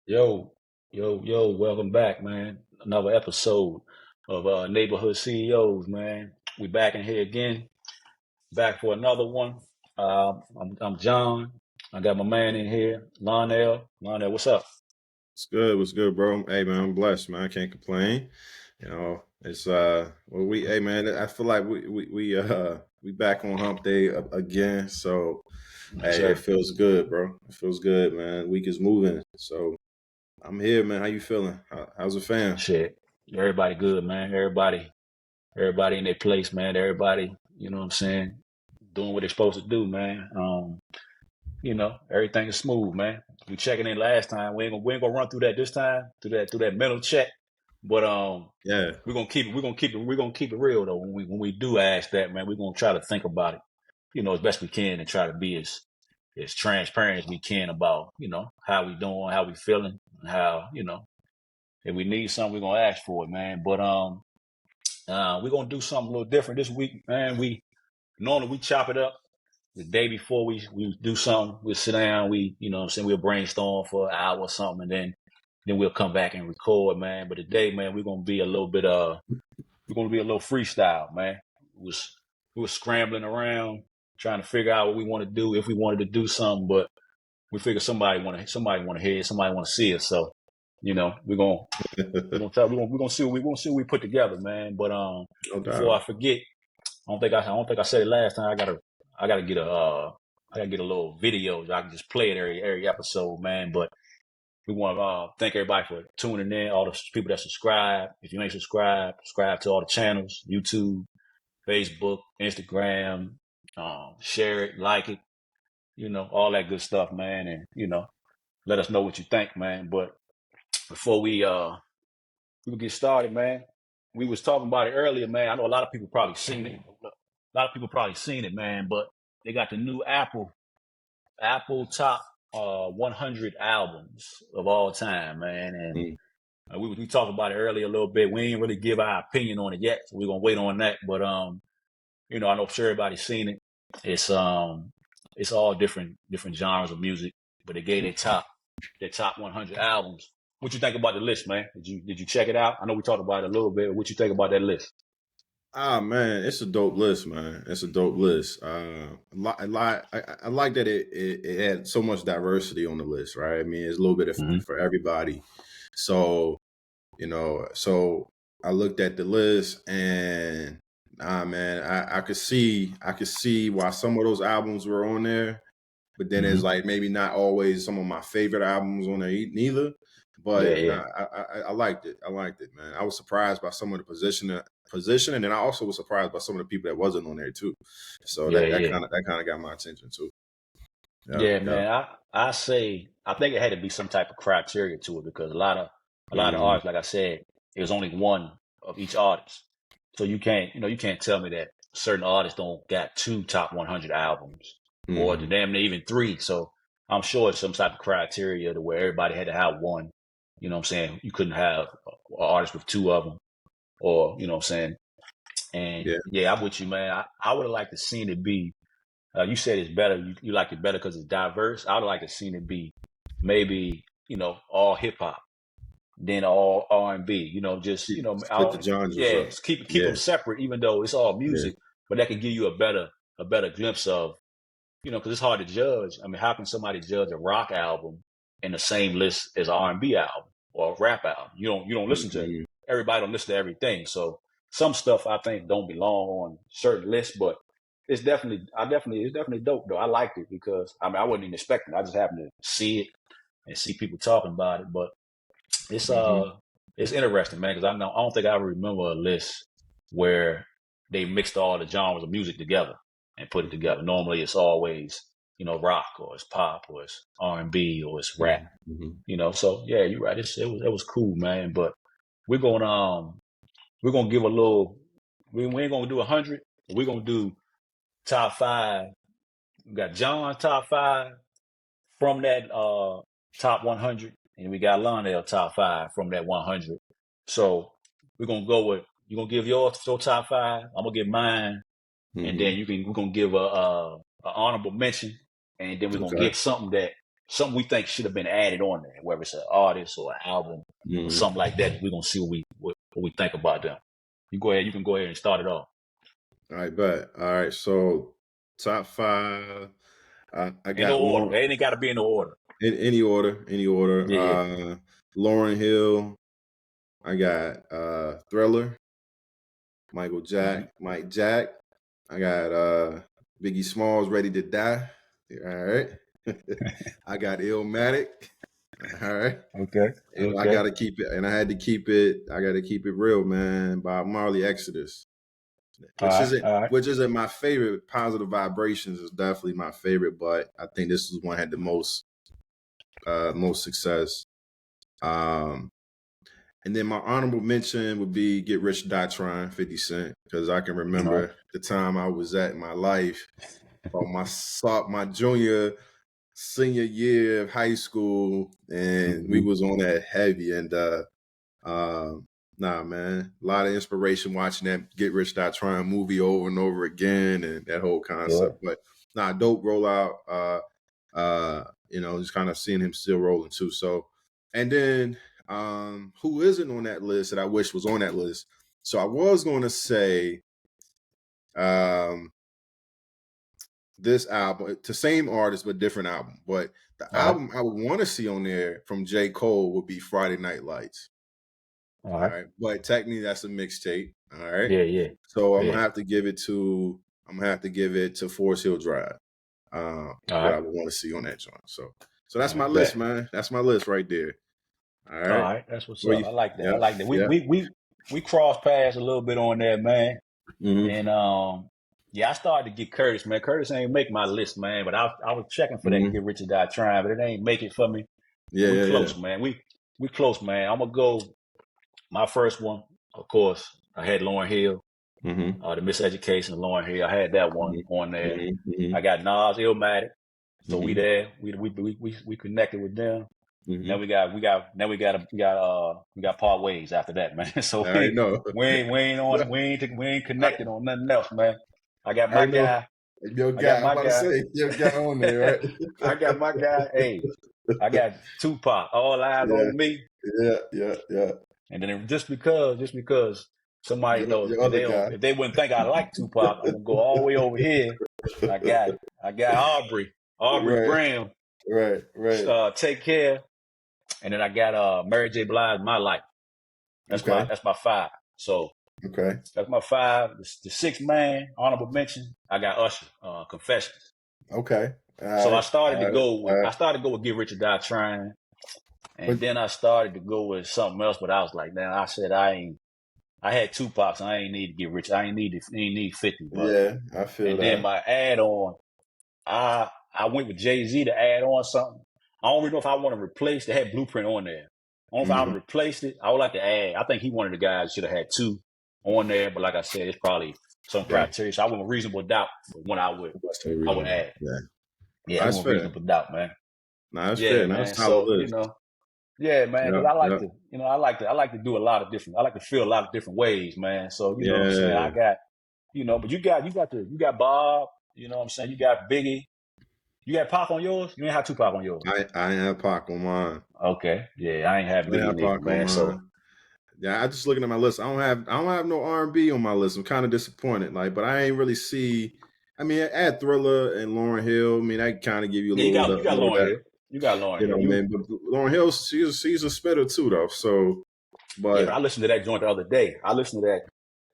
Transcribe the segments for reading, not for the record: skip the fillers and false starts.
Yo, welcome back, man. Another episode of Neighborhood CEOs, man. We back in here again, back for another one. I'm John. I got my man in here, Lionel. Lionel, what's up? What's good? What's good, bro? Hey, man, I'm blessed, man. I can't complain. It's well, hey, man, I feel like we back on hump day again. So, Yes, hey, it sir. feels good, bro. It feels good, man. Week is moving. So, I'm here, man. How you feeling? How's the fam? Shit. Everybody good, man. Everybody in their place, man. Everybody, you know what I'm saying, doing what they're supposed to do, man. Everything is smooth, man. We checking in last time. We ain't gonna run through that this time, through that mental check. But Yeah. we're gonna keep it real though. When we do ask that, man, we're gonna try to think about it, as best we can and try to be as transparent as we can about, how we doing, how we feeling, and how, if we need something, we're gonna ask for it, man. But we're gonna do something a little different this week, man. We normally we chop it up the day before we do something. We'll sit down, what I'm saying, we'll brainstorm for an hour or something, and then we'll come back and record, man. But today, man, we're gonna be a little freestyle, man. We was scrambling around trying to figure out what we want to do, if we wanted to do something, but we figured somebody wanna hear it, somebody wanna see it. So, we're gonna see what we put together, man. But No before doubt. I forget, I don't think I said it last time. I gotta get a little video so I can just play it every episode, man. But we want to thank everybody for tuning in. All the people that subscribe. If you ain't subscribe to all the channels: YouTube, Facebook, Instagram. Share it, like it. All that good stuff, man. And let us know what you think, man. But before we get started, man, we was talking about it earlier, man. I know a lot of people probably seen it. A lot of people probably seen it, man. But they got the new Apple top 100 albums of all time, man. And Mm. we talked about it earlier a little bit. We ain't really give our opinion on it yet, so we're gonna wait on that. But I know sure everybody's seen it. It's all different genres of music, but they gave their top 100 albums. What you think about the list, man? Did you check it out? I know we talked about it a little bit. What you think about that list? Ah, man, it's a dope list, man. It's a dope list. I like that it had so much diversity on the list, right? I mean, it's a little bit Mm-hmm. for everybody. So, so I looked at the list and man, I could see why some of those albums were on there, but then it's Mm-hmm. like maybe not always some of my favorite albums on there neither. Yeah, But yeah, nah, I liked it. I liked it, man. I was surprised by some of the position, and then I also was surprised by some of the people that wasn't on there too. So yeah, that yeah. kind of got my attention too. Yeah, Yeah, yeah. man. I think it had to be some type of criteria to it because a lot of Mm-hmm. artists, like I said, there's only one of each artist. So you can't tell me that certain artists don't got two top 100 albums or the Mm-hmm. damn near even three. So I'm sure it's some type of criteria to where everybody had to have one. You know what I'm saying? You couldn't have an artist with two of them, or you know what I'm saying. And Yeah. yeah, I'm with you, man. I would have liked to seen it be. You said it's better. You like it better because it's diverse. I would like to seen it be maybe all hip hop, then all R&B. Just Split the genres yeah, up. just keep Yeah. them separate, even though it's all Yeah. music. But that can give you a better glimpse of because it's hard to judge. I mean, how can somebody judge a rock album in the same list as an R&B album or a rap album? You don't listen to Mm-hmm. everybody. Don't listen to everything. So some stuff I think don't belong on certain lists, but it's definitely dope though. I liked it because I mean I wasn't even expecting it. I just happened to see it and see people talking about it. But it's Mm-hmm. uh it's interesting, man, because I don't think I remember a list where they mixed all the genres of music together and put it together. Normally it's always rock or it's pop or it's R&B or it's rap. Mm-hmm. So yeah, you're right. It was cool, man. But we're gonna um we're gonna give a little. We ain't gonna do 100. We're gonna do top five. We got John top five from that top 100, and we got Lionel top five from that 100. So we're gonna go with you're gonna give your top five. I'm gonna give mine, and Mm-hmm. then we're gonna give a honorable mention, and then we're gonna Okay. get something that something we think should have been added on there, whether it's an artist or an album or something like that. We're gonna see what we think about them. You can go ahead and start it off. All right, bet. All right, so top 5. I In got no order. It ain't got to be in no order. in any order. Yeah. Lauryn Hill. I got Thriller, Michael Jack, Mike Jack. I got Biggie Smalls, Ready to Die. All right. I got Illmatic. All right. Okay. And I gotta keep it, and I had to keep it. I gotta keep it real, man. Bob Marley, Exodus, which isn't my favorite. Positive Vibrations is definitely my favorite, but I think this is one that had the most success. And then my honorable mention would be Get Rich or Die Trying, 50 Cent, because I can remember the time I was at in my life, my junior, senior year of high school, and we was on that heavy. And nah, man, a lot of inspiration watching that Get Rich or Die Trying movie over and over again, and that whole concept. But nah, dope rollout. Just kind of seeing him still rolling too. So, and then who isn't on that list that I wish was on that list? So I was going to say this album, it's the same artist but different album. But the album I would want to see on there from J. Cole would be Friday Night Lights. All right. But technically that's a mixtape. All right. Yeah. So I'm gonna have to give it to Forest Hill Drive. What I would want to see on that joint. So that's my list, man. That's my list right there. All right. That's what's up. I like that. I like that. We crossed paths a little bit on that, man. And I started to get Curtis, man. Curtis ain't make my list, man, but I was checking for that Get Rich or Die Trying, but it ain't make it for me. We close, man. We close, man. I'm gonna go. My first one, of course, I had Lauryn Hill, the Miseducation of Lauryn Hill. I had that one on there. I got Nas, Illmatic. So we there. We connected with them. Now we got part ways after that, man. So we ain't connected on nothing else, man. I got my guy. Your guy on there, right? I got my guy. Hey, I got Tupac. All eyes on me. Yeah. And then just because somebody knows if they wouldn't think I like Tupac, I'm gonna go all the way over here. I got Aubrey Graham. Right. Take Care. And then I got Mary J. Blige, My Life. That's my 5. So that's my 5. The 6th man, honorable mention. I got Usher, Confessions. Okay. So I started to go with Get Rich or Die Trying. And then I started to go with something else, but I was like, man, I said I had Tupac, so I ain't need to get rich. I ain't need 50. But, yeah, I feel and that. then my add-on, I went with Jay-Z to add on something. I don't really know if I want to replace. They had Blueprint on there. I don't know if I would replace it. I would like to add. I think he one of the guys should have had 2 on there, but like I said, it's probably some criteria. So I went with Reasonable Doubt. When I would add. Yeah, that's fair. Reasonable Doubt, man. Nah, that's fair. Man. That's so yeah, man. Because I like to do a lot of different. I like to feel a lot of different ways, man. So you know what I'm saying. I got, but you got Bob. You know what I'm saying. You got Biggie. You got Pac on yours? You ain't have Tupac on yours. I ain't have Pac on mine. Okay, yeah, I ain't have Biggie, man. So yeah, I just looking at my list. I don't have no R&B on my list. I'm kind of disappointed. But I ain't really see. I mean, I had Thriller and Lauryn Hill. I mean, I kind of give you a little. You got Lauryn Hill. You got Lauryn Hill. Man, but Lauryn Hill, she's a spitter too, though. So, but I listened to that joint the other day. I listened to that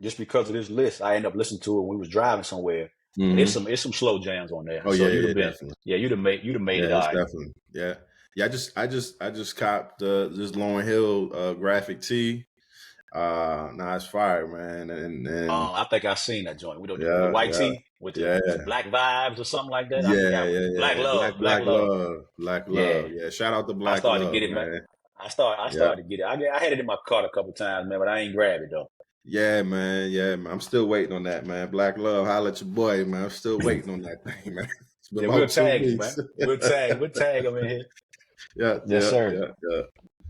just because of this list. I ended up listening to it when we was driving somewhere. It's some slow jams on there. Oh so definitely. Yeah, you'd have made it. All right. Definitely. Yeah. I just copped this Lauryn Hill graphic tee. Nah, it's fire, man. And I think I seen that joint. We don't the white tee with the black vibes or something like that. Black love. Black love. Yeah. Shout out to Black Love. I started to get it, man. I started to get it. I had it in my cart a couple times, man, but I ain't grabbed it though. Yeah, man. I'm still waiting on that, man. Black Love, holla at your boy, man. I'm still waiting on that thing, man. We'll tag him, man. We'll tag him in here. Yes, sir.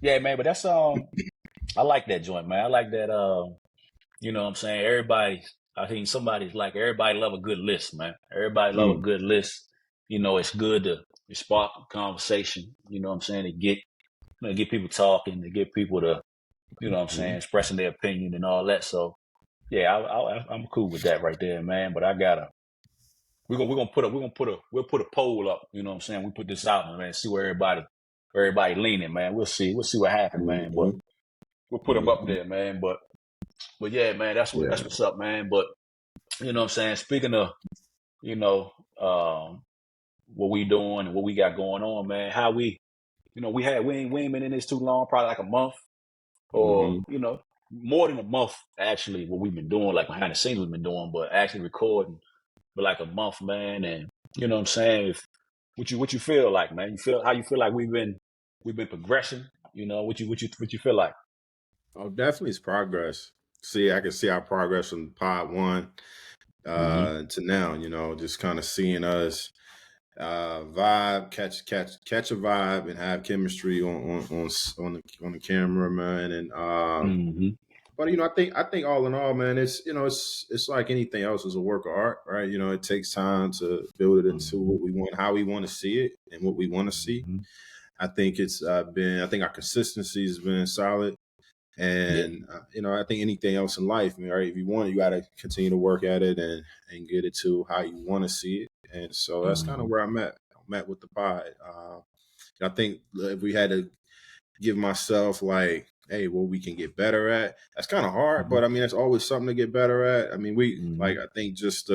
Yeah, man. But that's I like that joint, man. I like that. You know what I'm saying? I think everybody love a good list, man. Everybody love a good list. It's good to it spark a conversation. You know what I'm saying? To get people talking, to get people to, you know what I'm saying, expressing their opinion and all that. So yeah, I'm cool with that right there, man. But we'll put a poll up. You know what I'm saying? We put this out, man. See where everybody leaning, man. We'll see what happens, man. But we'll put them up there, man. But yeah, man, that's what's up, man. But you know what I'm saying? Speaking of, you know, what we doing and what we got going on, man. How we ain't been in this too long, probably like a month or more than a month actually. What we've been doing, like behind the scenes, we've been doing, but actually recording for like a month, man. And you know what I'm saying? What you feel like, man? How you feel like we've been progressing? You know, what you feel like? Oh, definitely it's progress. I can see our progress from pod one to now, just kind of seeing us vibe, catch a vibe and have chemistry on the camera, man. And but I think all in all, man, it's like anything else is a work of art, right? It takes time to build it into what we want, how we want to see it, and what we want to see. I think I think our consistency has been solid. And I think anything else in life, right? If you want it, you got to continue to work at it and get it to how you want to see it. And so that's kind of where I'm at with the pod. I think if we had to give myself like, hey, what we can get better at, that's kind of hard. But I mean, there's always something to get better at. I mean, I think just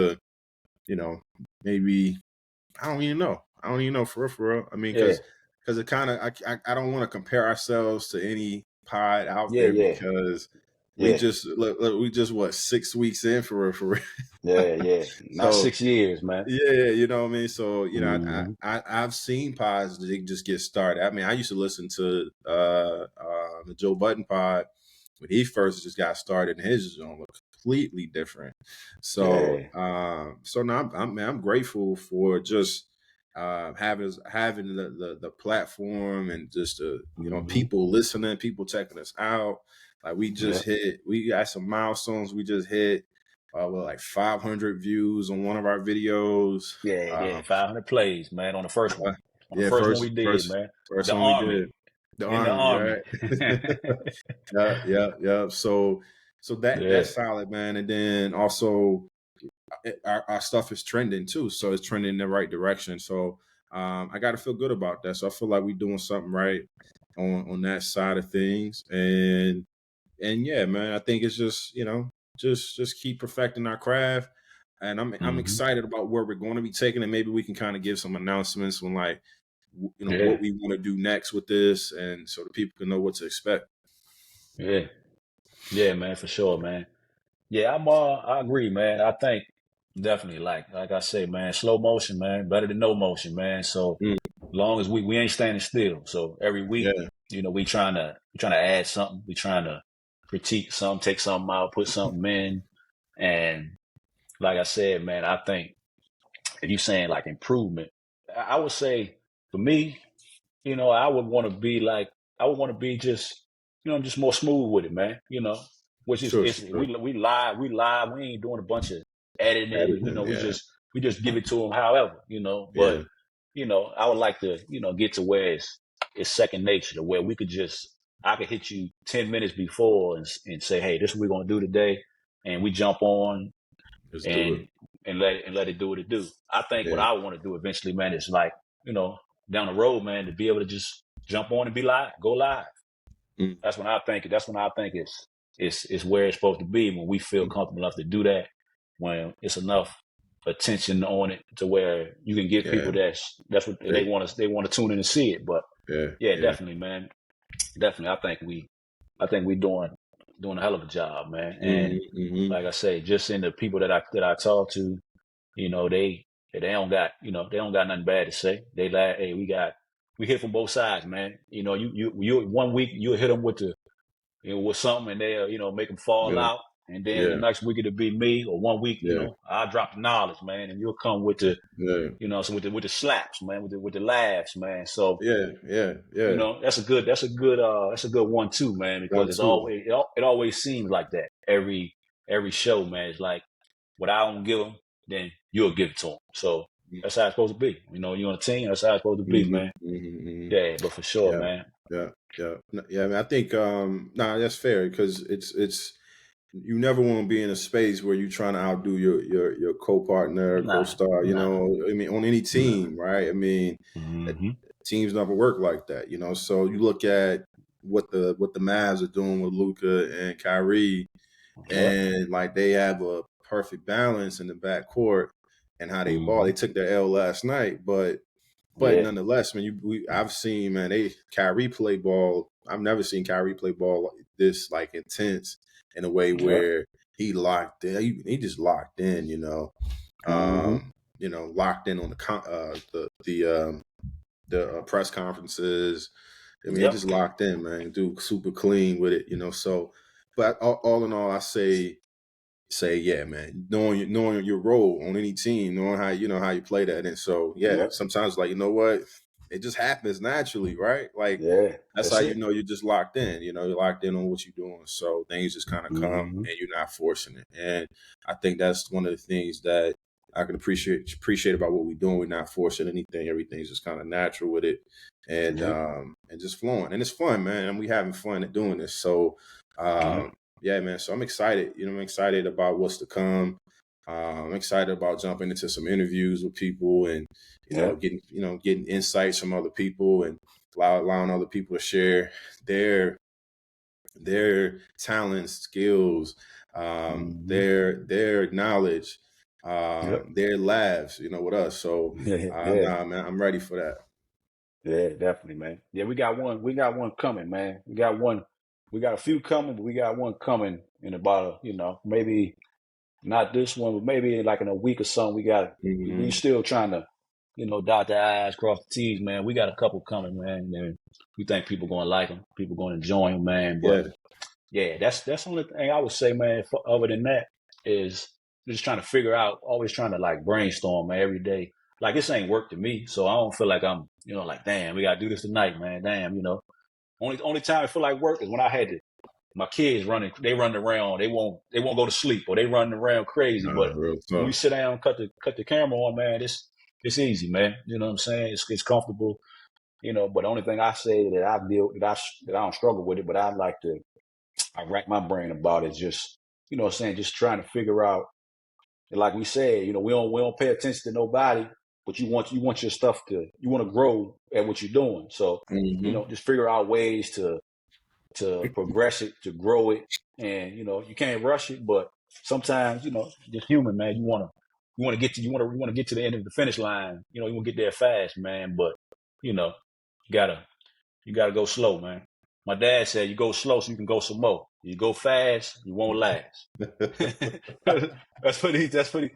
maybe I don't even know for real. I mean, because it kind of I don't want to compare ourselves to any pod out there because we just we just what 6 weeks in for Not 6 years, man. You know what I mean. So I've seen pods that they just get started. I mean, I used to listen to the Joe Budden pod when he first just got started, and his zone was completely different. So so now I'm grateful for just having the platform and just people listening, people checking us out. Like we got some milestones. We just hit like 500 views on one of our videos. 500 plays, man, on the first one. The first one we did, man. First the one Army. We did. The Army, right? Yeah. So that's solid, man. And then also our stuff is trending too, so it's trending in the right direction. So I got to feel good about that. So I feel like we're doing something right on that side of things. And yeah, man, I think it's just just keep perfecting our craft. And I'm excited about where we're going to be taking it. Maybe we can kind of give some announcements on like what we want to do next with this, and so the people can know what to expect. Yeah, man, for sure, man. Yeah, I agree, man. I think definitely like I say, man, slow motion, man, better than no motion, man. So long as we ain't standing still. So every week, we trying to add something. We trying to critique something, take something out, put something in. And like I said, man, I think if you're saying like improvement, I would say for me, I would want to be just, just more smooth with it, man. Which is we live, we ain't doing a bunch of editing. We just give it to them, however, But I would like to, get to where it's second nature, to where I could hit you 10 minutes before and say, hey, this is what we're gonna do today, and we jump on and let it do what it do. I think what I want to do eventually, man, is like, down the road, man, to be able to just jump on and go live. That's when I think it's where it's supposed to be, when we feel comfortable enough to do that, when it's enough attention on it to where you can get people that's what they want to tune in and see it. But definitely, man. Definitely. I think we doing a hell of a job, man. And like I say, just in the people that I talk to, they don't got nothing bad to say. They like, hey, we hit from both sides, man. You 1 week you'll hit them with with something, and they'll make them fall out. And then the next week it'll be me, or 1 week, I'll drop the knowledge, man, and you'll come with the, so with the slaps, man, with the laughs, man. So that's a good one too, man, because it always seems like that every show, man. It's like what I don't give them, then you'll give it to them. So that's how it's supposed to be. You know, you on a team, that's how it's supposed to be, Mm-hmm, man. mm-hmm, mm-hmm. Yeah, but for sure, Yeah, man. yeah, yeah, yeah. I mean, I think nah, that's fair because it's you never want to be in a space where you're trying to outdo your co-partner, Nah, co-star. You nah, know, I mean, on any nah. team, right? I mean, uh, Mm-hmm. teams never work like that. You know, so you look at what the Mavs are doing with Luca and Kyrie, Yep. and like they have a perfect balance in the backcourt and how they ball. Mm-hmm. They took their L last night, but Yeah. nonetheless, man, I've seen, man, Kyrie play ball. I've never seen Kyrie play ball like this, like intense in a way Yep. where he locked in. He just locked in, Mm-hmm. locked in on the press conferences. I mean, he Yep. just locked in, man. Dude, super clean with it, So, but all in all, I say yeah, man, knowing your role on any team, knowing how you play that. And so yeah, Yep. sometimes like, you know what, it just happens naturally, right? Like Yeah. that's how That's it. you're just locked in. You're locked in on what you're doing. So things just kind of come Mm-hmm. and you're not forcing it. And I think that's one of the things that I can appreciate about what we're doing. We're not forcing anything. Everything's just kind of natural with it, Yep. and just flowing. And it's fun, man. And we having fun at doing this. So Yep. yeah, man. So I'm excited. I'm excited about what's to come. I'm excited about jumping into some interviews with people and Yep. getting insights from other people and allowing other people to share their talents, skills, Mm-hmm. their knowledge, Yep. their labs, with us. So Yeah. Yeah. nah, man, I'm ready for that. Yeah, definitely, man. Yeah, we got one. We got one coming, man. We got one. We got a few coming, but we got one coming in about maybe not this one, but maybe like in a week or something. We Hmm. still trying to, dot the I's, cross the T's, man. We got a couple coming, man. And we think people gonna like them. People gonna enjoy them, man. But Yeah. yeah, that's the only thing I would say, man. Other than that, is just trying to figure out, always trying to like brainstorm, man, every day. Like this ain't work to me, so I don't feel like I'm, like damn, we gotta do this tonight, man. Damn, only time I feel like work is when I had to. My kids they running around, they won't go to sleep or they running around crazy. But Real when we tough. sit down, cut the camera on, man, it's easy, man. You know what I'm saying? It's comfortable, But the only thing I say that that I don't struggle with it, but I rack my brain about it. Just what I'm saying, just trying to figure out. And like we said, we don't pay attention to nobody, but you want your stuff you want to grow at what you're doing. So Hmm. just figure out ways to progress it, to grow it, and you can't rush it, but sometimes just human, man. You want to get to the end of the finish line. You want to get there fast, man, but you know you gotta you gotta go slow, man. My dad said you go slow so you can go some more. You go fast, you won't last. He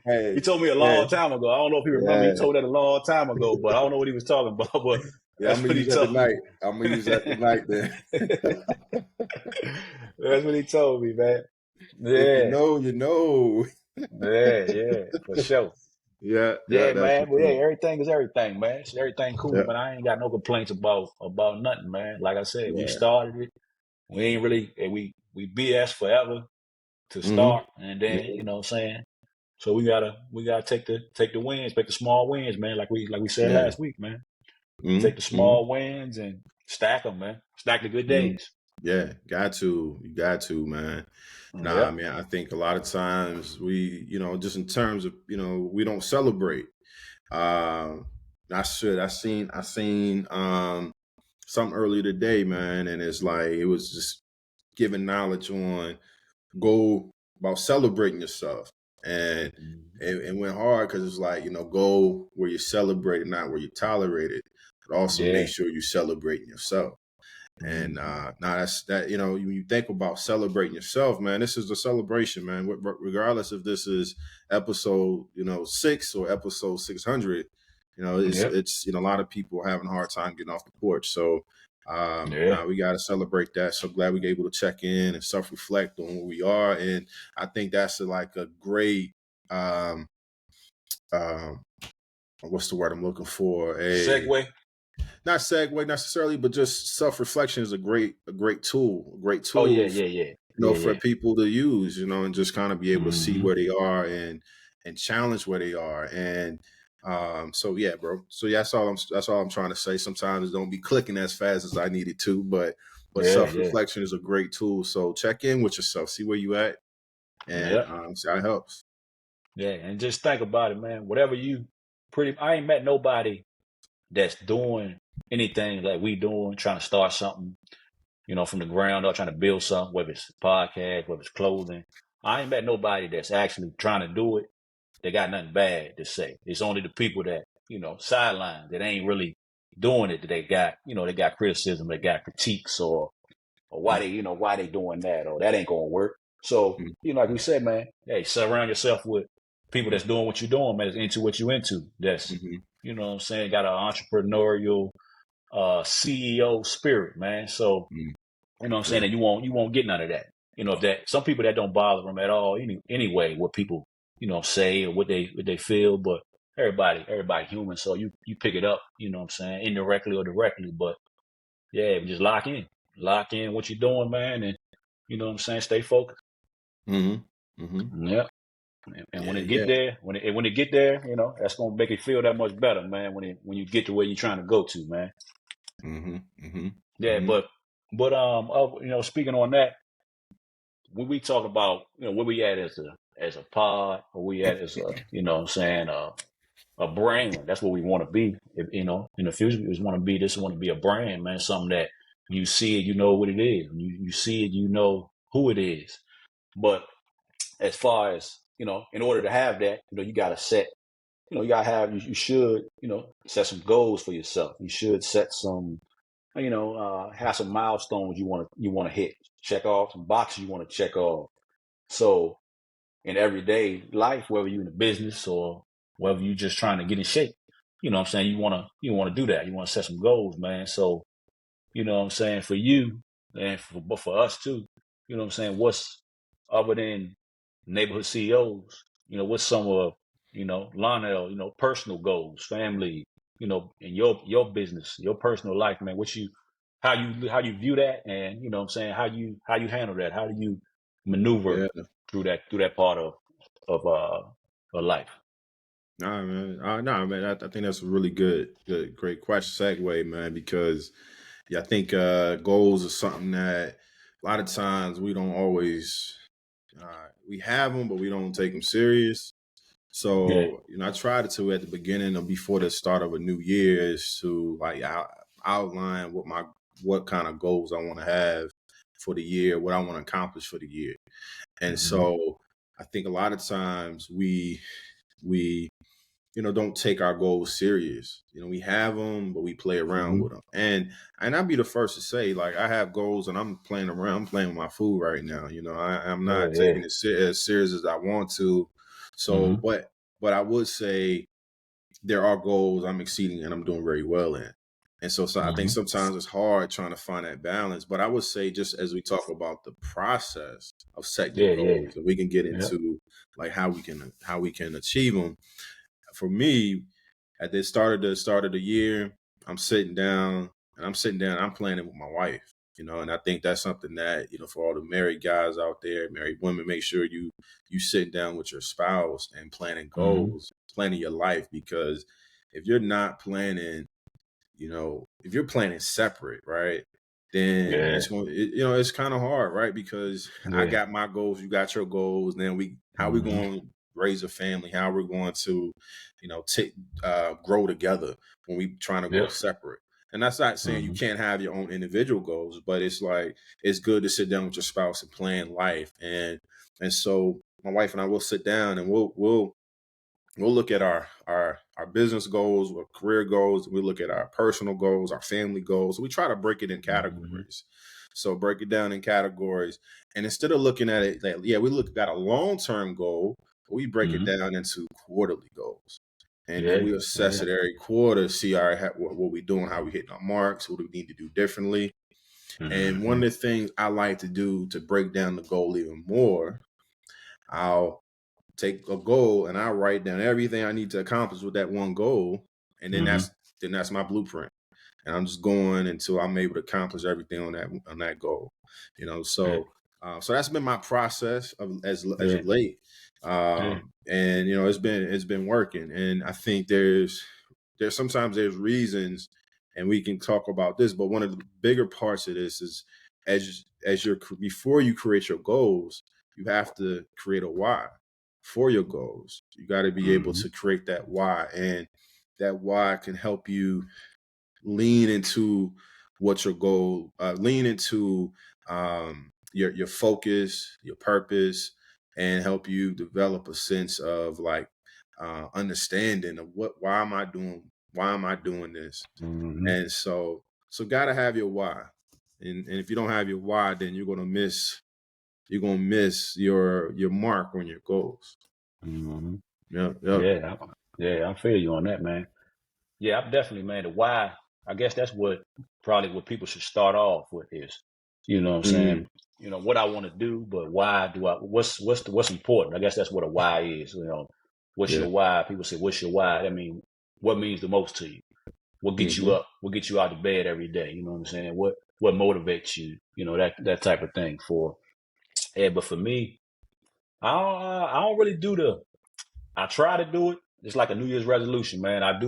Hey, told me a yeah, long time ago. I don't know if he remember. He yeah, told that a long time ago, but I don't know what he was talking about. But yeah. I'm that's gonna what he use that told me. tonight. I'm gonna use that tonight. Then, That's what he told me, man. if you Yeah, know, you know. yeah, for sure. Yeah, yeah. Yeah, That's the man. But yeah, truth. everything is everything, man. It's everything cool, Yeah, man. I ain't got no complaints about nothing, man. Like I said, we yeah. started it. We ain't really we BS forever to Hmm. start, and then Hmm. what I'm saying. So we gotta take the wins, take the small wins, man. Like we said Yeah. last week, man. Hmm. Take the Hmm. small wins and stack them, man. Stack the good Hmm. days. Yeah, got to. You got to, man. Nah, Yep. man. I think a lot of times we, just in terms of, we don't celebrate. Um, I should. I seen something earlier today, man, and it's like it was just giving knowledge on go about celebrating yourself, and Mhm. it went hard because it's like go where you celebrate it, not where you tolerate it, but also make Yeah. sure you celebrating yourself. And Mhm. now that's that. When you think about celebrating yourself, man, this is a celebration, man. Regardless if this is episode 6 or episode 600, Yep. it's a lot of people having a hard time getting off the porch. So Yeah. now we got to celebrate that. So glad we were able to check in and self reflect on where we are, and I think that's like a great um, um, what's the word I'm looking for? Segway. Not segue necessarily, but just self reflection is a great Oh yeah, tool, yeah, yeah, yeah, for yeah. people to use, and just kind of be able to see Hmm. where they are and challenge where they are, and So yeah, bro. So yeah, that's all I'm trying to say. Sometimes it don't be clicking as fast as I needed to, but Yeah, self yeah, reflection is a great tool. So check in with yourself, see where you at, and yeah, see how it helps. yeah. And just think about it, man. Whatever you I ain't met nobody that's doing anything like we doing, trying to start something, from the ground up, trying to build something, whether it's podcast, whether it's clothing. I ain't met nobody that's actually trying to do it. They got nothing bad to say. It's only the people that, sideline that ain't really doing it that they got criticism, they got critiques or why they doing that or that ain't gonna work. So, like we said, man, hey, surround yourself with people that's doing what you're doing, man, that's into what you into. That's, Mm-hmm. what I'm saying, got an entrepreneurial CEO spirit, man. So, Mm-hmm. you know what I'm saying, Yeah. that you won't get none of that. If that some people that don't bother them at all anyway, what people, say or what they feel, but everybody human. So you pick it up, what I'm saying, indirectly or directly. But yeah, just lock in what you're doing, man, and what I'm saying, stay focused. Mm-hmm. Mm-hmm. Yeah. And when Yeah. it get Yeah. there, when it get there, that's gonna make it feel that much better, man. When you get to where you're trying to go to, man. Mm-hmm. Mm-hmm. Yeah, Mm-hmm. speaking on that, when we talk about where we at as a pod, or we at as a what I'm saying, a brand. That's what we want to be. If, in the future, we just want to be this. Want to be a brand, man. Something that you see it, you know what it is. You see it, you know who it is. But as far as in order to have that, you got to set. You got to have. You should set some goals for yourself. You should set some. Have some milestones you want to hit. Check off some boxes you want to check off. So in everyday life, whether you're in a business or whether you're just trying to get in shape, what I'm saying, you wanna do that. You wanna set some goals, man. So, what I'm saying, for you and but for us too, what I'm saying, what's other than neighborhood CEOs, what's some of, Lionel, personal goals, family, in your business, your personal life, man, how you view that, and what I'm saying, how you handle that, how do you maneuver Yeah. through that part of life. Nah, man. Nah, man. I think that's a really great question, segue, man. Because yeah, I think goals are something that a lot of times we don't always we have them, but we don't take them serious. Yeah. So I tried to at the beginning or before the start of a new year is to like outline what kind of goals I want to have for the year, what I want to accomplish for the year. And Hmm. so I think a lot of times we don't take our goals serious. We have them, but we play around Hmm. with them. And I'll be the first to say, like, I have goals and I'm playing around. I'm playing with my food right now. I'm Yeah, not yeah. taking it as serious as I want to. So, Hmm. but I would say there are goals I'm exceeding and I'm doing very well in. And so I think Hmm. sometimes it's hard trying to find that balance. But I would say, just as we talk about the process of setting your Yeah, yeah. goals, and we can get Yeah. into like how we can achieve them. For me, at the start of the year, I'm planning with my wife, and I think that's something that, for all the married guys out there, married women, make sure you sit down with your spouse and planning Hmm. goals, planning your life, because if you're not planning, if you're planning separate, right, then Yeah. it's kind of hard, right? Because I Yeah. got my goals, you got your goals, and then how we Hmm. going to raise a family, how we're going to, take grow together when we trying to grow Yep. separate. And that's not saying you Hmm. can't have your own individual goals, but it's like it's good to sit down with your spouse and plan life. And so my wife and I will sit down and we'll look at our business goals, or career goals. We look at our personal goals, our family goals. We try to break it in Hmm. categories. So break it down in categories, and instead of looking at it like, yeah, we look at a long-term goal, we break it Hmm. down into quarterly goals, and then Yeah. we assess Yeah. it every quarter, see what we're doing, how we hitting our marks, what do we need to do differently. And one Hmm. of the things I like to do to break down the goal even more, I'll take a goal and I write down everything I need to accomplish with that one goal, and then Hmm. that's my blueprint. And I'm just going until I'm able to accomplish everything on that goal. Yeah. So so that's been my process of as Yeah. of late. Yeah. And it's been working. And I think there's sometimes there's reasons, and we can talk about this. But one of the bigger parts of this is as you're before you create your goals, you have to create a why for your goals. You got to be able Mm-hmm. to create that why, and that why can help you lean into what your goal, lean into your focus, your purpose, and help you develop a sense of like understanding of why am I doing this? Mm-hmm. And so gotta have your why. And if you don't have your why, then you're gonna miss your mark on your goals. Mm-hmm. Yep, yep. Yeah. I feel you on that, man. Yeah, I'm definitely, man. The why, I guess that's probably what people should start off with is, you know what I'm Mm, saying? What I want to do, but why do what's important? I guess that's what a why is, what's yeah. your why? People say, what's your why? I mean, what means the most to you? What gets you Hmm. up? What gets you out of bed every day? You know what I'm saying? What motivates you? That type of thing yeah, but for me, I don't really do I try to do it. It's like a New Year's resolution, man. I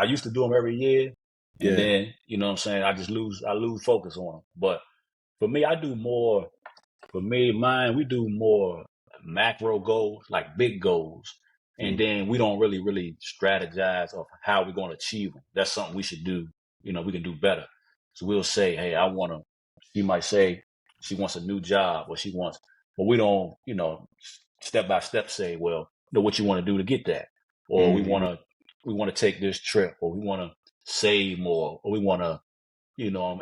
used to do them every year. And Yeah. then, you know what I'm saying? I lose focus on them. But for me, we do more macro goals, like big goals. And Mm, then we don't really, really strategize of how we're going to achieve them. That's something we should do. We can do better. So we'll say, hey, she might say she wants a new job but we don't, step by step say, well, what you want to do to get that. Or hmm. we want to take this trip, or we want to save more, or we want to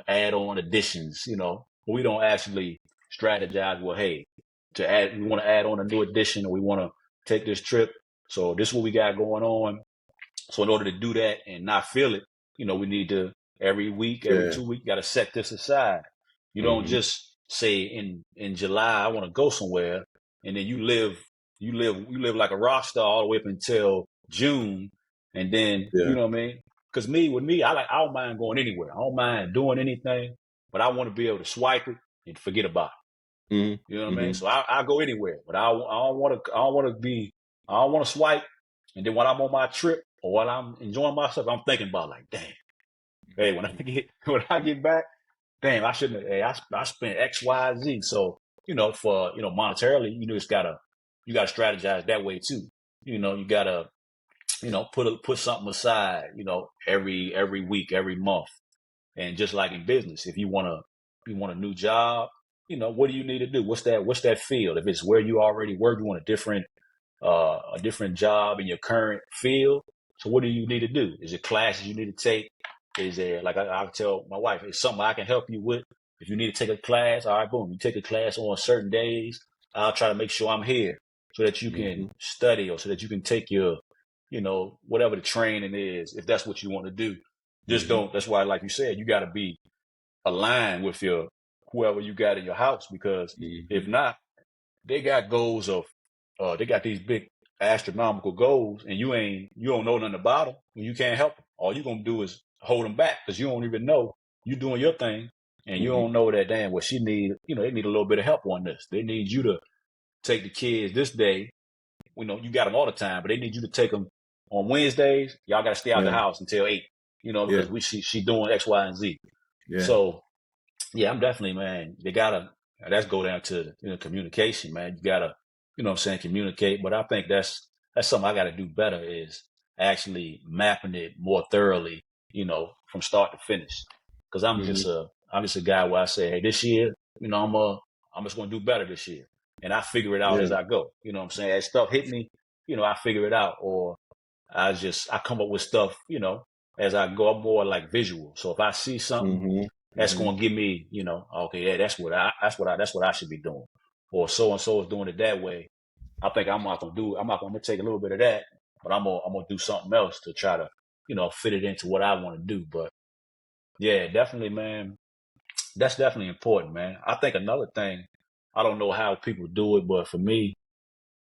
add on additions, but we don't actually strategize. Well, hey, we want to add on a new addition, or we want to take this trip. So this is what we got going on. So in order to do that and not feel it, we need to every week, every Yeah. 2 weeks, got to set this aside. You don't Hmm. just say in July I want to go somewhere, and then you live like a rock star all the way up until June, and then you Yeah. know what I mean. Because with me, I don't mind going anywhere. I don't mind doing anything, but I want to be able to swipe it and forget about Hmm. it. You know what I mean? Hmm. So I go anywhere, but I don't want to swipe, and then when I'm on my trip or while I'm enjoying myself, I'm thinking about like, damn, hey, when I get back, damn, I shouldn't have. Hey, I spent X, Y, Z. So for monetarily, you gotta strategize that way too. You gotta put something aside. Every week, every month, and just like in business, if you want a new job, what do you need to do? What's that field? If it's where you already work, you want a different job in your current field. So what do you need to do? Is it classes you need to take? Is there, like I tell my wife, it's something I can help you with. If you need to take a class, all right, boom, you take a class on certain days. I'll try to make sure I'm here so that you can Hmm. study, or so that you can take your, whatever the training is, if that's what you want to do. Just Hmm. don't, that's why, like you said, you got to be aligned with whoever you got in your house, because if Hmm. not, they got goals of they got these big astronomical goals, and you don't know nothing about them, and you can't help them. All you're gonna do is hold them back, because you don't even know you doing your thing, and you Hmm. don't know that, damn, what she need. They need a little bit of help on this. They need you to take the kids this day. You got them all the time, but they need you to take them on Wednesdays. Y'all got to stay out the Yeah. house until 8. Yeah. Because she doing X, Y, and Z. Yeah. So yeah, I'm definitely, man. They gotta That's go down to communication, man. You gotta, what I'm saying, communicate. But I think that's something I gotta do better, is actually mapping it more thoroughly, from start to finish. Because Hmm. I'm just a guy where I say, hey, this year, I'm just gonna do better this year, and I figure it out Yeah. as I go. You know what I'm saying? As stuff hit me, I figure it out, or I come up with stuff, as I go. I'm more like visual. So if I see something Hmm. that's Hmm. going to give me, okay, yeah, that's what I should be doing. Or so and so is doing it that way. I think I'm going to take a little bit of that, but I'm going to do something else to try to, fit it into what I want to do. But yeah, definitely, man. That's definitely important, man. I think another thing, I don't know how people do it, but for me,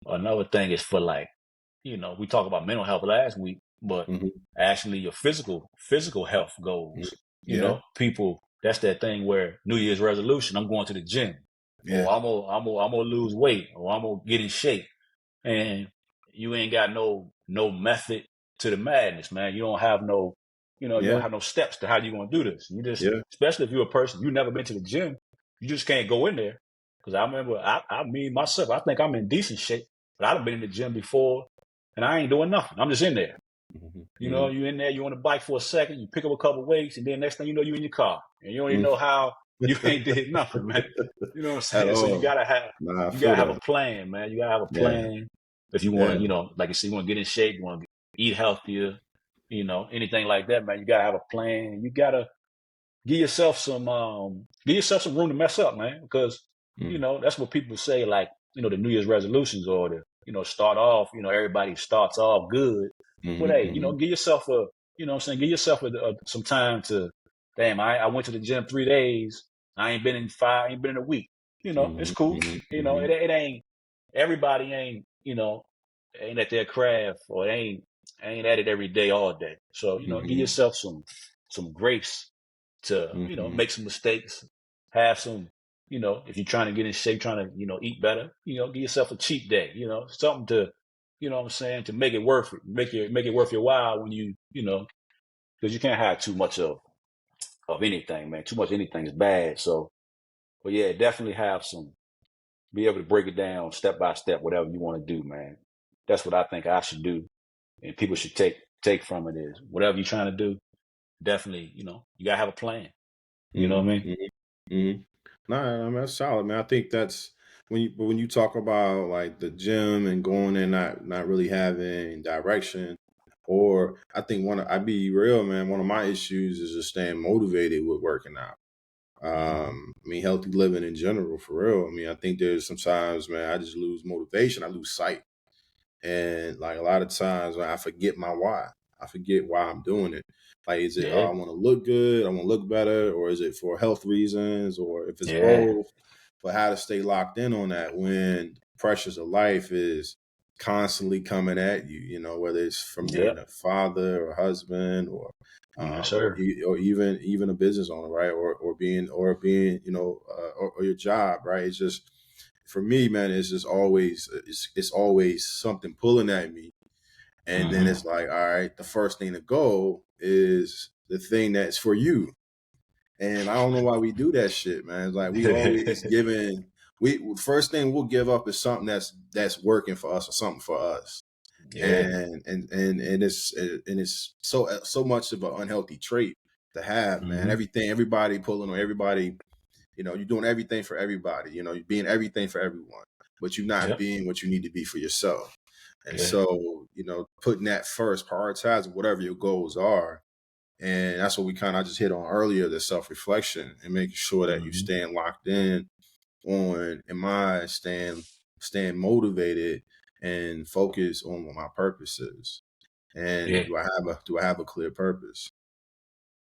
another thing is for, like, we talked about mental health last week, but Hmm. actually your physical health goals. Yeah. People, that's that thing where New Year's resolution, I'm going to the gym, or Yeah. I'm gonna lose weight, or I'm gonna get in shape. and you ain't got no method to the madness, man. You don't have no, you don't Yeah. have no steps to how you gonna do this. You just, Yeah. especially if you're a person you never been to the gym, you just can't go in there. Because I remember, myself, I think I'm in decent shape, but I've been in the gym before, and I ain't doing nothing. I'm just in there. Mm-hmm. You in there, you on the bike for a second, you pick up a couple weights, and then next thing you know, you in your car, and you don't even Mm-hmm. know how you ain't did nothing, man. You know what I'm saying? So you gotta have, Nah, I feel a that. plan, man. You gotta have a Yeah. plan if you want Yeah. to, like you say, you want to get in shape, you want to eat healthier, anything like that, man. You gotta have a plan. You gotta give yourself some room to mess up, man, because that's what people say, like the New Year's resolutions or the start off. Everybody starts off good, but hey, give yourself give yourself some time to, damn, I went to the gym 3 days, I ain't been in 5, ain't been in a week. It's cool. It ain't, everybody ain't ain't at their craft, or ain't at it every day all day. So give yourself some grace to make some mistakes, have some, if you're trying to get in shape, trying to eat better, give yourself a cheat day, something to, what I'm saying, to make it worth it, make it worth your while when because you can't have too much of anything, man. Too much of anything is bad. So, but yeah, definitely have some, be able to break it down step by step, whatever you want to do, man. That's what I think I should do, and people should take from it is, whatever you're trying to do, definitely, you gotta have a plan. You know what I mean? Nah, I mean, that's solid, man. I think that's when you talk about like the gym and going there, not really having direction, or I think I be real, man. One of my issues is just staying motivated with working out. I mean, healthy living in general, for real. I mean, I think there's sometimes, man, I just lose motivation. I lose sight. And like a lot of times I forget my why. I forget why I'm doing it. Like, is it, oh, Yeah, I want to look good, I want to look better, or is it for health reasons, or if it's yeah, both? But how to stay locked in on that when the pressures of life is constantly coming at you, whether it's from yeah, being a father or husband, or yes, sir. or even a business owner, right? Or being or your job, right? It's just, for me, man, it's just always it's always something pulling at me, and then Mm-hmm. it's like, all right, the first thing to go is the thing that's for you, and I don't know why we do that shit, man. It's like we always giving. We first thing we'll give up is something that's working for us or something for us, Yeah. and it's so much of an unhealthy trait to have, man. Mm-hmm. Everybody pulling on everybody. You're doing everything for everybody. You're being everything for everyone, but you're not Yep. being what you need to be for yourself. And Yeah. so, putting that first, prioritizing whatever your goals are. And that's what we kind of just hit on earlier, the self-reflection and making sure that you Mm-hmm. staying locked in on, staying motivated and focused on what my purpose is. And Yeah. do I have a clear purpose?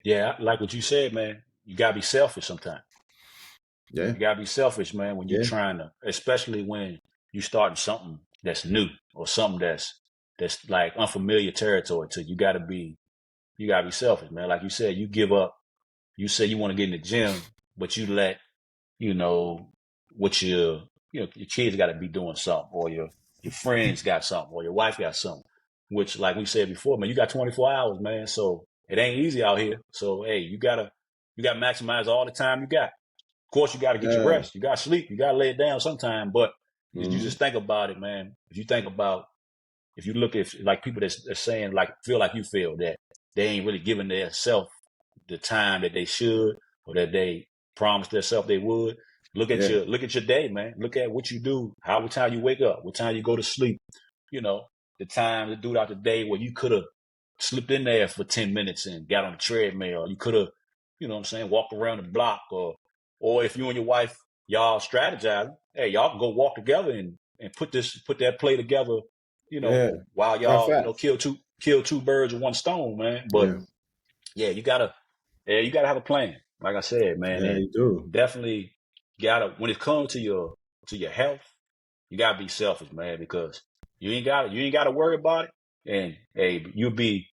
Yeah. Like what you said, man. You gotta be selfish sometimes. Yeah. You gotta be selfish, man, when you're Yeah. trying to, especially when you starting something that's new or something that's like unfamiliar territory to you. You gotta be selfish, man. Like you said, you give up. You say you want to get in the gym, but you let you know what your kids got to be doing something, or your friends got something, or your wife got something. Which, like we said before, man, you got 24 hours, man. So it ain't easy out here. So hey, you gotta maximize all the time you got. Of course, you got to get your Yeah. rest. You got to sleep. You got to lay it down sometime. But you Mm-hmm. just think about it, man. If you think about, if you look at like people that's saying, like, feel like you feel that they ain't really giving their self the time that they should, or that they promised themselves they would. Yeah. Look at your day, man. Look at what you do, what time you wake up, what time you go to sleep. You know, the time to do it out the day where you could have slipped in there for 10 minutes and got on the treadmill. You could have, what I'm saying, walked around the block, or if you and your wife, y'all strategizing, hey, y'all can go walk together and put that play together, Yeah. while Not y'all, facts. kill two birds with one stone, man. But Yeah. yeah, you gotta have a plan. Like I said, man, Yeah, and you do. definitely gotta, when it comes to your health, you gotta be selfish, man, because you ain't gotta worry about it. And hey, you'll be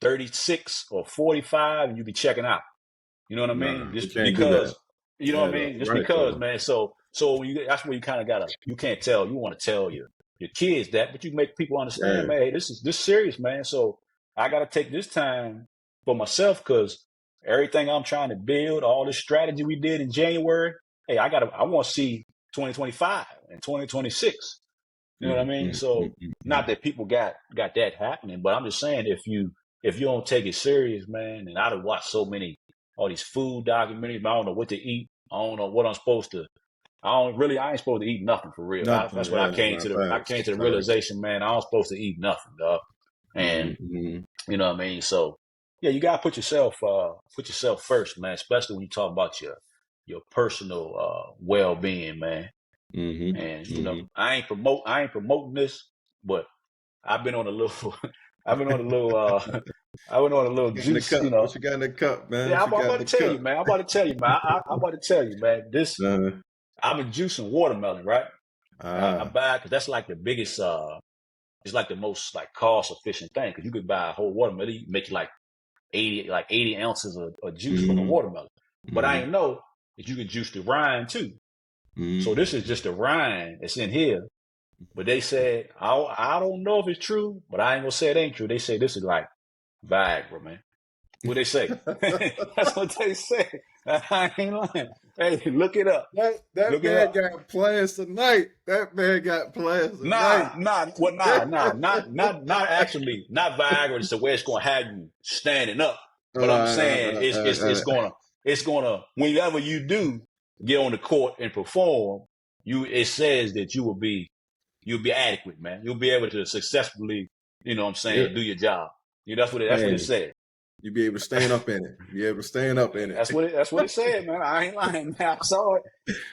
36 or 45 and you'll be checking out. You know what I mean? Nah, we Just can't do that. because, you know what Yeah, I mean? Just right because, though. man. So that's where you kind of gotta, you can't tell, you want to tell your kids that, but you make people understand, Yeah. man, hey, this serious, man. So I got to take this time for myself because everything I'm trying to build, all this strategy we did in January, hey, I want to see 2025 and 2026. You know what I mean? So not that people got that happening, but I'm just saying if you don't take it serious, man, and I've watched so many all these food documentaries, but I don't know what to eat. I don't know what I'm supposed to. I ain't supposed to eat nothing for real. Nothing. That's what I came Yeah, to the. I facts, came to the facts. realization, man. I don't supposed to eat nothing, dog. And you know what I mean. So yeah, you gotta put yourself first, man. Especially when you talk about your personal well being, man. And you know, I ain't promoting this, but I've been on a little. I've been on a little. I went on a little juice. You know, What you got in the cup, man? yeah, I'm about to tell you, man. I'm about to tell you, man. I'm about to tell you, man. This I've been juicing watermelon, right? I buy because that's like the biggest. It's like the most like cost efficient thing because you could buy a whole watermelon, you make like 80 ounces of juice from the watermelon. But I didn't know that you could juice the rind too. So this is just the rind that's in here. But they said I don't know if it's true, but I ain't gonna say it ain't true. They say this is like Viagra, man. What they say? That's what they say. I ain't lying. Hey, look it up. That man got plans tonight. That man got plans tonight. Not actually, not Viagra. It's the way it's gonna have you standing up. But I'm saying it's gonna whenever you do get on the court and perform, it says that you'll be adequate, man. You'll be able to successfully, you know what I'm saying, do your job. You know, that's what it said. You be able to stand up in it. You be able to stand up in it. That's what it said, man. I ain't lying, man. I saw it.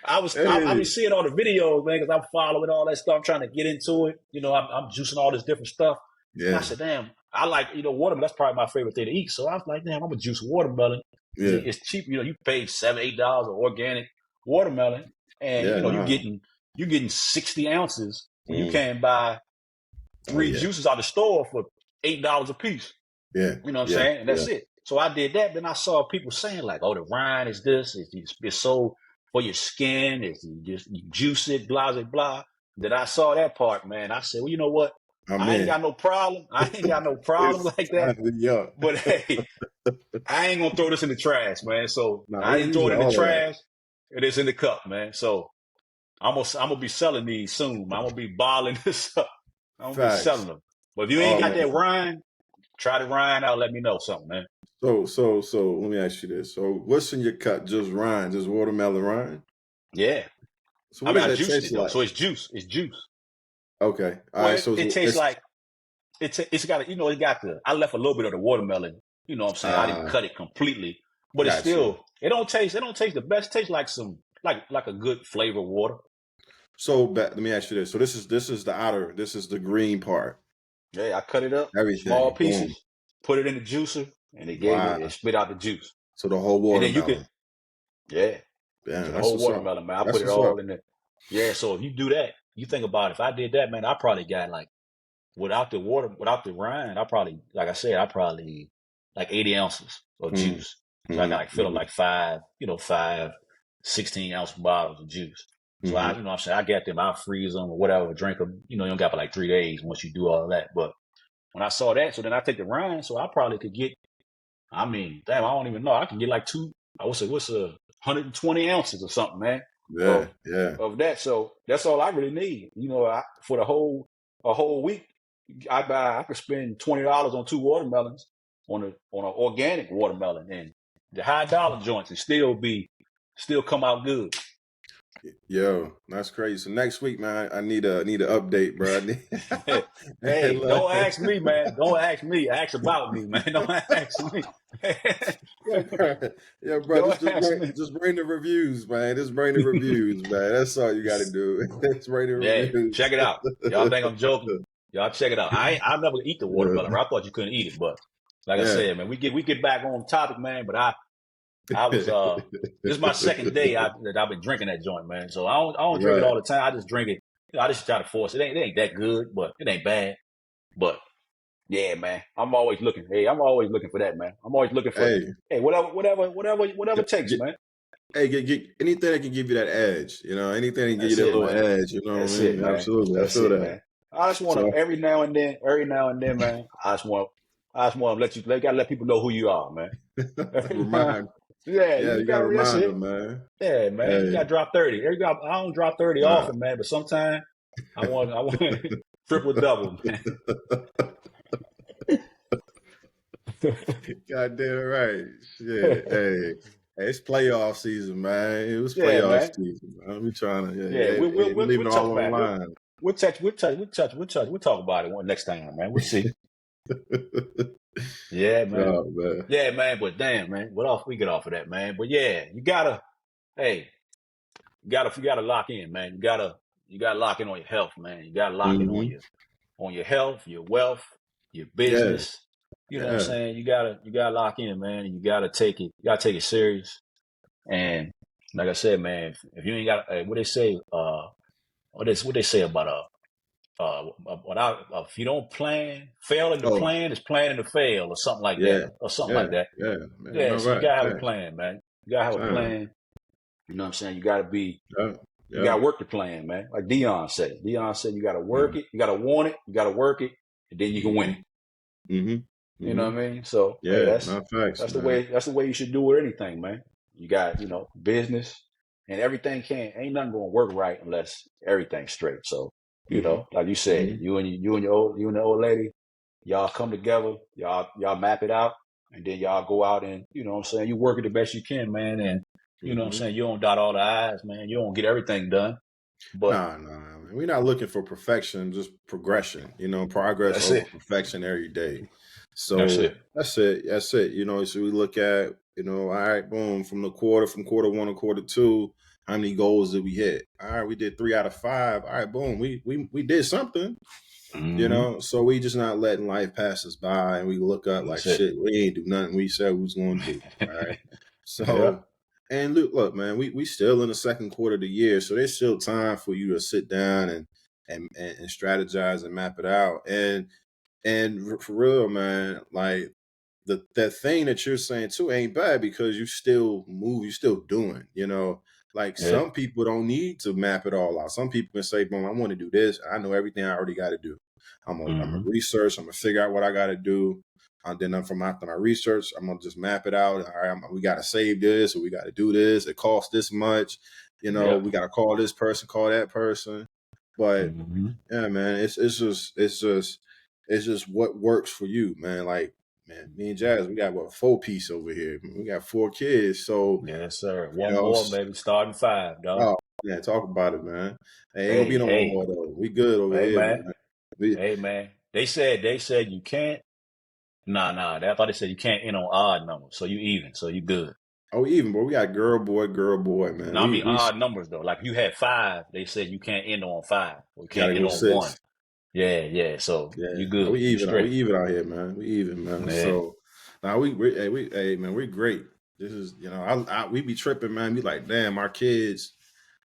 I be seeing all the videos, man, because I'm following all that stuff. I'm trying to get into it. You know, I'm juicing all this different stuff. Yeah. And I said, damn, I like, watermelon. That's probably my favorite thing to eat. So I was like, damn, I'm gonna juice watermelon. Yeah. It's cheap. You know, you pay $7, $8 of organic watermelon, and you're getting 60 ounces. When you can buy 3 juices out the store for $8 a piece. Yeah. You know what I'm saying? And that's it. So I did that. Then I saw people saying like, oh, the rind is this. It's so for your skin. You juice it, blah, blah, blah. Then I saw that part, man. I said, well, you know what? I ain't got no problem. I ain't got no problem like that. But hey, I ain't going to throw this in the trash, man. So I didn't throw it in the trash. It is in the cup, man. So I'm gonna be selling these soon. I'm going to be balling this up. I'm going to be selling them. But if you ain't got that rind, try the rind out. Let me know something, man. So let me ask you this. So what's in your cup? Just rind, just watermelon rind? Yeah. So what does it taste like? So it's juice. It's juice. Okay. All right. So it tastes like it's got it got I left a little bit of the watermelon. You know what I'm saying? I didn't cut it completely, but it's still it don't taste the best. It tastes like some like a good flavor water. So let me ask you this. So this is the outer. This is the green part. Yeah, I cut it up, small pieces, put it in the juicer, and it spit out the juice. So the whole watermelon. And then the whole watermelon, man. I put it all in there. Yeah, so if you do that, you think about it. If I did that, man, I probably got like without the rind, I probably like 80 ounces of juice. So I got like fill up like 5 16-ounce bottles of juice. So I, you know what I'm saying, I get them, I'll freeze them or whatever, drink them. You know, you don't got for like 3 days once you do all that. But when I saw that, so then I take the rind, so I probably could get, I don't even know. I can get like what's 120 ounces or something, man. Of that. So that's all I really need. You know, for a whole week, I could spend $20 on 2 watermelons on an organic watermelon, and the high dollar joints and still come out good. Yo, that's crazy. So next week, man, I need an update, bro. Hey, don't ask me, man. Don't ask me. Ask about me, man. Don't ask me. Yeah, bro. Just bring the reviews, man. Just bring the reviews, man. That's all you got to do. Just bring the reviews. Check it out. Y'all think I'm joking? Y'all check it out. I'll never eat the watermelon. I thought you couldn't eat it, but like I said, man, we get back on topic, man. But I was this is my second day that I've been drinking that joint, man. So I don't drink it all the time. I just drink it. You know, I just try to force it. It ain't that good, but it ain't bad. But yeah, man, I'm always looking. Hey, I'm always looking for that, man. I'm always looking for whatever it takes, man. Hey, get anything that can give you that edge, you know, anything that can give you that little edge, you know what I mean? Absolutely. I feel that. Man. I just want So to every now and then, man. I just want to let you. They gotta let people know who you are, man. Every now, remind, yeah, yeah, you you gotta gotta. That's remind it. them, man. Yeah, man. You Hey, gotta drop 30. I don't drop 30 nah. often, man. But sometimes I want triple double, man. Goddamn right. Shit. Hey, it's playoff season, man. It was Yeah, playoff man. season, man. We trying to, Yeah, we leaving we'll it touch, all on the man. line. We'll talk about it one next time, man. We'll see. Yeah, man. Oh man. Yeah, man. But damn, man, what off we get off of that, man. But yeah, you gotta, hey, you gotta lock in, man. You gotta lock in on your health, man. You gotta lock in Mm-hmm. on your health, your wealth, your Yeah, business. You know what I'm yeah. saying? You gotta lock in, man. And you gotta take it. You gotta take it serious. And like I said, man, if you ain't got what they say, what they say about if you don't plan, failing to Oh, plan is planning to fail, or something like that, yeah, or something yeah, like that. yeah, man. Yeah, All so you right. gotta have a Yeah, plan, man. You gotta have a yeah, plan. You know what I'm saying? yeah, You yeah. gotta work the plan, man. Like Dion said. Dion said you gotta work Mm-hmm. it, you gotta want it, you gotta work it, and then you can win Mm-hmm. it. Mm-hmm. You know Mm-hmm. what I mean? So hey, Yeah, not facts, man. that's the way you should do with anything, man. You got, business and everything ain't nothing gonna work right unless everything's straight. So, Mm-hmm. like you said, Mm-hmm. you and the old lady, y'all come together, y'all map it out, and then y'all go out and, you know what I'm saying, you work it the best you can, man, and you know what I'm Mm-hmm. saying, you don't dot all the I's, man. You don't get everything done. But Nah, man. We're not looking for perfection, just progression. Progress that's over it. perfection every day. That's So it. that's it. That's it. So we look at, all right, boom, from quarter one to quarter two, how many goals did we hit? All right, we did 3 out of 5. All right, boom, we did something. Mm-hmm. So we just not letting life pass us by, and we look up like That's it. shit. We ain't do nothing we said we was going to do. All right. Yeah. So, and look, man, we still in the second quarter of the year, so there's still time for you to sit down and strategize and map it out. And for real, man, like that thing that you're saying too ain't bad because you still move, you still doing. Like Yeah. some people don't need to map it all out. Some people can say, "Boom, I want to do this. I know everything I already got to do. I'm a Mm-hmm. research. I'm gonna figure out what I got to do." And then from after my research, I'm gonna just map it out. All right, we got to save this, or we got to do this. It costs this much. Yep. We got to call this person, call that person. But Mm-hmm. yeah, man, it's just what works for you, man. Like, man, me and Jazz, we got what 4 piece over here. We got 4 kids, so Yes, sir. you One know. more, baby. Starting 5, dog. Oh yeah, talk about it, man. Hey, ain't gonna be Hey, no hey, more though. We good over hey, here, man. man. We, Hey, man. They said you can't. Nah. I thought they said you can't end on odd numbers, so you even, so you good. oh, even, but we got girl, boy, man. No, I mean We odd numbers though. Like you had 5, they said you can't end on 5. Or you can't gotta end go on 1. 6. Yeah. So Yeah, you no, good. You we straight. even out here, man. We even, man. Yeah. So now hey, man, we're great. This is, we be tripping, man. Be like, damn, our kids,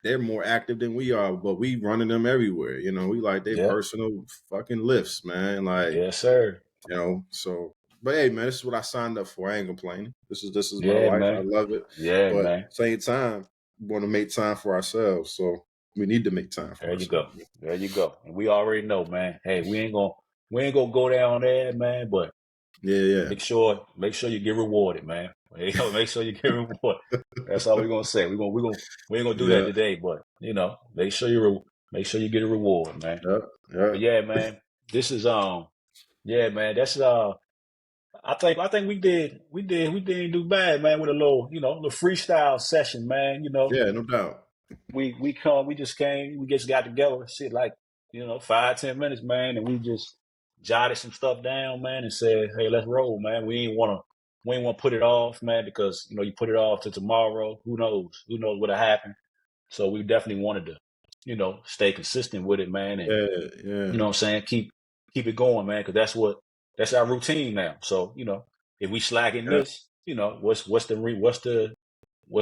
they're more active than we are, but we running them everywhere. We like they Yep. personal fucking lifts, man. Like, Yes, sir. so. But hey, man, this is what I signed up for. I ain't complaining. This is my Yeah, life. I man. love it. Yeah, But man. same time, we want to make time for ourselves. So we need to make time for There you ourselves. go. There you go. And we already know, man. Hey, we ain't gonna go down there, man, but Yeah, make sure you get rewarded, man. Make sure you get rewarded. That's all we're gonna say. We ain't gonna do that yeah, today, but make sure you get a reward, man. yeah, yeah, But yeah, man, this is yeah, man. That's I think we didn't do bad, man, with a little little freestyle session, man. yeah. No doubt. We just came, we just got together, shit, like 5-10 minutes, man, and we just jotted some stuff down, man, and said, hey, let's roll, man. We ain't want to put it off, man, because you put it off to tomorrow. Who knows what'll happen. So we definitely wanted to stay consistent with it, man, and Yeah, yeah, what I'm saying, keep it going, man, because that's our routine now. So if we slack in yeah, this, what's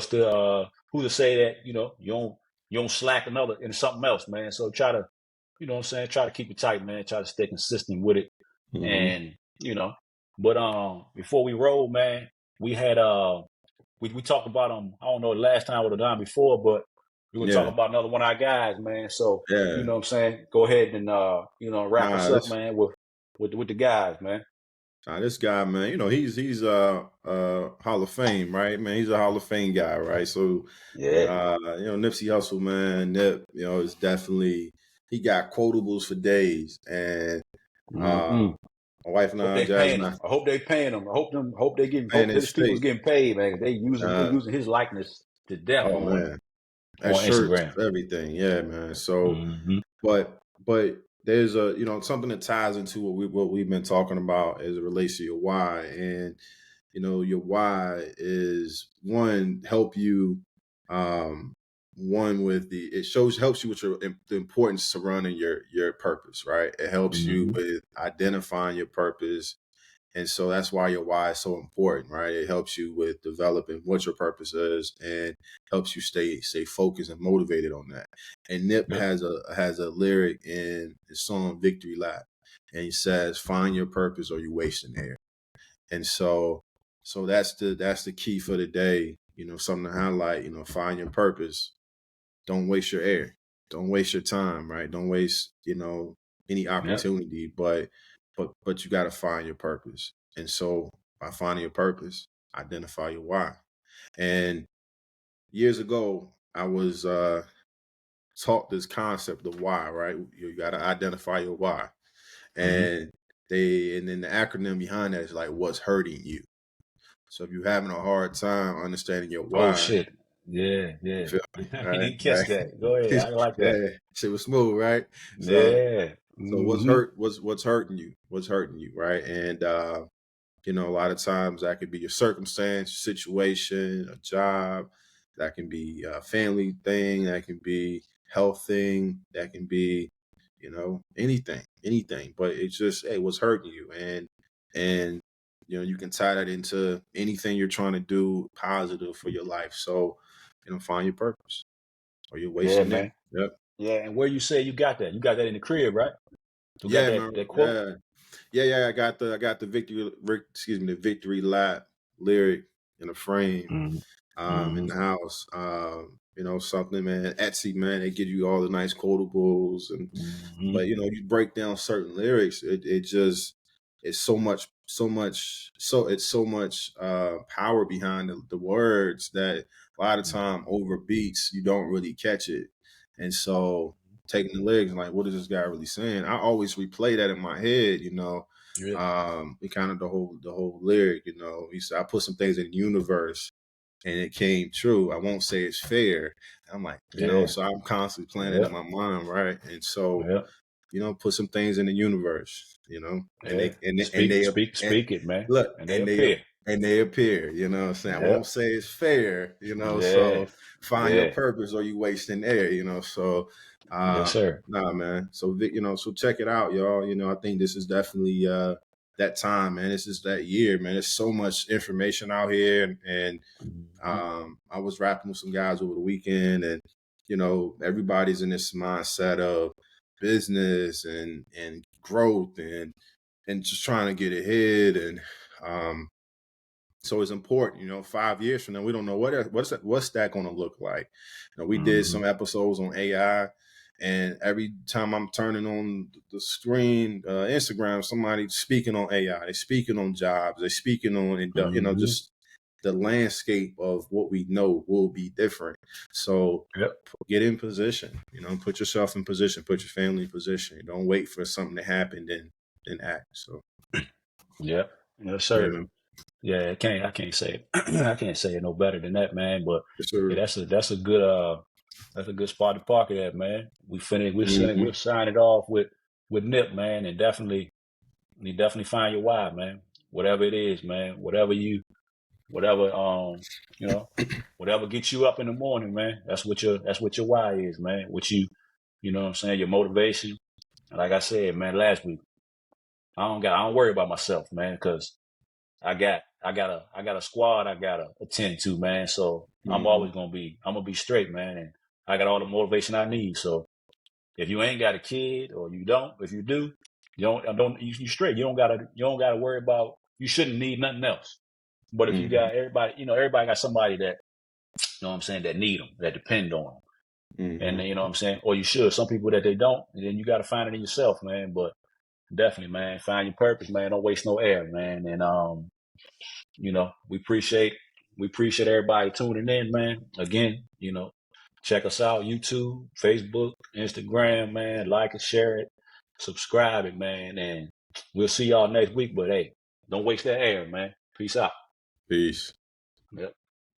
the who to say that you don't slack another in something else, man. So try to what I'm saying, try to keep it tight, man. Try to stay consistent with it. hmm And but before we roll, man, we had we talked about I don't know the last time or the time before, but we're gonna talk Yeah. about another one of our guys, man. So, you Yeah. know what I'm saying? Go ahead and wrap us Nah, up, this man, with the guys, man. this guy, man, he's Hall of Fame, right? Man, he's a Hall of Fame guy, right? So Yeah. Nipsey Hussle, man, Nip, is definitely he got quotables for days. And Mm-hmm. my wife and Hope I, they paying Jasmine, him. I hope they paying him. paying Hope his his people's state. getting paid, man. They Uh, using his likeness to death oh on man, that shirts, Instagram. everything, yeah, man. So, Mm-hmm. but there's a something that ties into what we've been talking about as it relates to your why. And your why is one, help you, um one with the it shows helps you with the importance surrounding your purpose, right? It helps you Mm-hmm. with identifying your purpose. And so that's why your why is so important, right? It helps you with developing what your purpose is and helps you stay focused and motivated on that. And Nip Yep. has a lyric in his song Victory Lap, and he says, "Find your purpose or you're wasting air." And so that's the key for the day. Something to highlight. Find your purpose. Don't waste your air. Don't waste your time. Right. Don't waste any Yep. opportunity. But you got to find your purpose. And so by finding your purpose, identify your why. And years ago, I was taught this concept of why. Right. You got to identify your why. Mm-hmm. And then the acronym behind that is like what's hurting you. So if you're having a hard time understanding your Oh why, shit. Yeah, you yeah. feel me? I Right, didn't catch right. that. Go ahead. I like that. Yeah, shit was smooth, right? So Yeah. so Mm-hmm. what's hurting you? What's hurting you, right? And a lot of times that could be your circumstance, situation, a job, that can be a family thing, that can be health thing, that can be, anything. But it's just, hey, what's hurting you? And you can tie that into anything you're trying to do positive for your life. So, find your purpose or you're Yeah, wasting it. man. Yep. Yeah, and where you say you got that? You got that in the crib, right? You got Yeah, that man. that quote? Yeah. Yeah. I got the the victory lap lyric in a frame in Mm-hmm. the house. Something, man. Etsy, man, they give you all the nice quotables, Mm-hmm. but you break down certain lyrics, it just it's so much power behind the words that a lot of time over beats you don't really catch it. And so taking the lyrics, like, what is this guy really saying? I always replay that in my head, Yeah. it kind of the whole lyric, he said, I put some things in the universe and it came true. I won't say it's fair. I'm like, Yeah. so I'm constantly playing it Yeah. in my mind, right? And so, Yeah. put some things in the universe, and Yeah. and Speak it, man. look, And they appear. and they appear, what I'm saying? I Yeah. won't say it's fair, Yeah. so find your Yeah. purpose or you wasting air, so Yes, sir. nah, man. So so check it out, y'all. I think this is definitely that time, man. This is that year, man. There's so much information out here, and Mm-hmm. I was rapping with some guys over the weekend, and everybody's in this mindset of business and growth and just trying to get ahead. And um, so it's important, 5 years from now, we don't know what's that going to look like. We did Mm-hmm. some episodes on AI, and every time I'm turning on the screen, Instagram, somebody speaking on AI, they're speaking on jobs, they're speaking on, Mm-hmm. just the landscape of what we know will be different. So Yep. get in position, put yourself in position, put your family in position. Don't wait for something to happen, then act. So Yep. Yes, yeah, sir. man. Yeah, I can't say it. I can't say it no better than that, man. But Yes, yeah, sir. that's a good spot to park it at, man. We'll Hmm. sign it off with Nip, man, and you definitely find your why, man. Whatever it is, man. Whatever whatever gets you up in the morning, man. That's what your why is, man. You know what I'm saying, your motivation. And like I said, man, last week, I don't worry about myself, man, because I got a squad I gotta attend to, man. So Hmm. I'm gonna be straight, man, and I got all the motivation I need. So if you ain't got a kid or you don't, if you do, you straight. You don't gotta worry about. You shouldn't need nothing else. But if you Hmm. got everybody, everybody got somebody that, you know what I'm saying, that need them, that depend on them. And you know what I'm saying? Or you should. Some people that they don't, and then you got to find it in yourself, man. But definitely, man, find your purpose, man. Don't waste no air, man. And you know, we appreciate everybody tuning in, man. Again, you know, check us out, YouTube, Facebook, Instagram, man. Like it, share it, subscribe it, man. And we'll see y'all next week. But hey, don't waste that air, man. Peace out. Peace. Yep.